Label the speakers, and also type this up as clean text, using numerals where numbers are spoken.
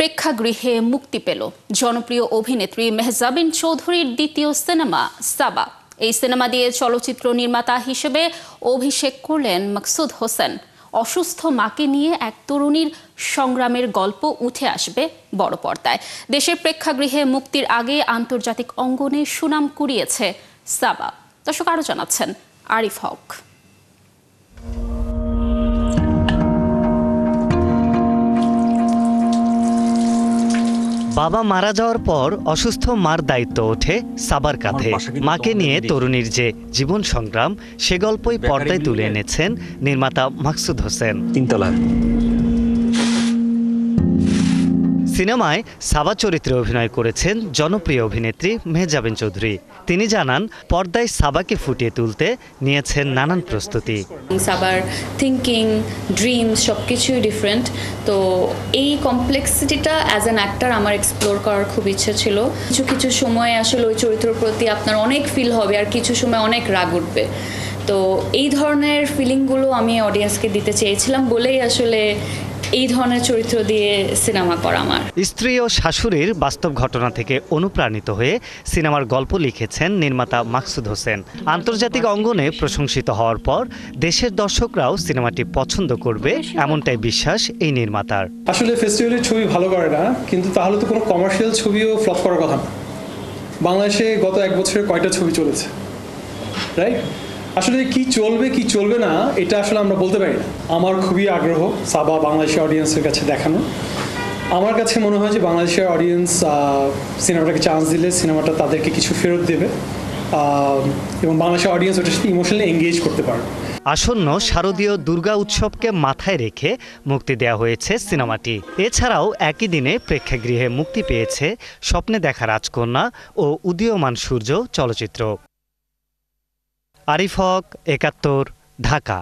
Speaker 1: প্রেক্ষাগৃহে মুক্তি পেল জনপ্রিয় অভিনেত্রী মেহজাবিন চৌধুরীর দ্বিতীয় সিনেমা সাবা। এই সিনেমা দিয়ে চলচ্চিত্র নির্মাতা হিসেবে অভিষেক করলেন মাকসুদ হোসেন। অসুস্থ মাকে নিয়ে এক তরুণীর সংগ্রামের গল্প উঠে আসবে বড় পর্দায়। দেশের প্রেক্ষাগৃহে মুক্তির আগে আন্তর্জাতিক অঙ্গনে সুনাম কুড়িয়েছে সাবা। দর্শক আরও জানাচ্ছেন আরিফ হক।
Speaker 2: বাবা মারা যাওয়ার পর অসুস্থ মার দায়িত্ব ওঠে সাবার কাঁধে। মাকে নিয়ে তরুণীর যে জীবন সংগ্রাম, সে গল্পই পর্দায় তুলে এনেছেন নির্মাতা মাকসুদ হোসেন। সিনেমায় সাবা চরিত্রে অভিনয় করেছেন জনপ্রিয় অভিনেত্রী মেহজাবিন চৌধুরী। তিনি জানান, পর্দায় সাবাকে ফুটিয়ে তুলতে নিয়েছেন নানান প্রস্তুতি।
Speaker 3: সাবার থিঙ্কিং, ড্রিমস সবকিছুই ডিফারেন্ট। তো এই কমপ্লেক্সিটিটা অ্যাজ অ্যান অ্যাক্টর আমার এক্সপ্লোর করার খুব ইচ্ছে ছিল। কিছু কিছু সময় আসলে ওই চরিত্রের প্রতি আপনার অনেক ফিল হবে, আর কিছু সময় অনেক রাগ উঠবে। তো এই ধরনের ফিলিংগুলো আমি অডিয়েন্সকে দিতে চেয়েছিলাম বলেই আসলে এই ধরনের চরিত্র দিয়ে সিনেমা করা আমার।
Speaker 2: স্ত্রী ও শাশুড়ির বাস্তব ঘটনা থেকে অনুপ্রাণিত হয়ে সিনেমার গল্প লিখেছেন নির্মাতা মাকসুদ হোসেন। আন্তর্জাতিক অঙ্গনে প্রশংসিত হওয়ার পর দেশের দর্শকরাও সিনেমাটি পছন্দ করবে, এমনটাই বিশ্বাস এই নির্মাতার।
Speaker 4: আসলে ফেস্টিভ্যালের ছবি ভালো করে না, কিন্তু তাহলে তো কোনো কমার্শিয়াল ছবিও ফ্লপ করার কথা না। বাংলাদেশে গত এক বছরে কয়টা ছবি চলেছে, রাইট? আসলে কি চলবে না এটা আসলে আমরা বলতে পারি না। আমার খুবই আগ্রহ সাবা বাংলাদেশি অডিয়েন্সের কাছে দেখানো। আমার কাছে মনে হয় যে বাংলাদেশের অডিয়েন্স সিনেমাটাকে চান্স দিলে সিনেমাটা তাদেরকে কিছু ফেরত দেবে এবং বাংলাদেশের অডিয়েন্স ওটার সাথে ইমোশনালি এঙ্গেজ করতে পারবে।
Speaker 2: আসন্ন শারদীয় দুর্গা উৎসবকে মাথায় রেখে মুক্তি দেওয়া হয়েছে সিনেমাটি। এছাড়াও একই দিনে প্রেক্ষাগৃহে মুক্তি পেয়েছে স্বপ্নে দেখা রাজকন্যা ও উদীয়মান সূর্য চলচ্চিত্র। আরিফ হক, ৭১, ঢাকা।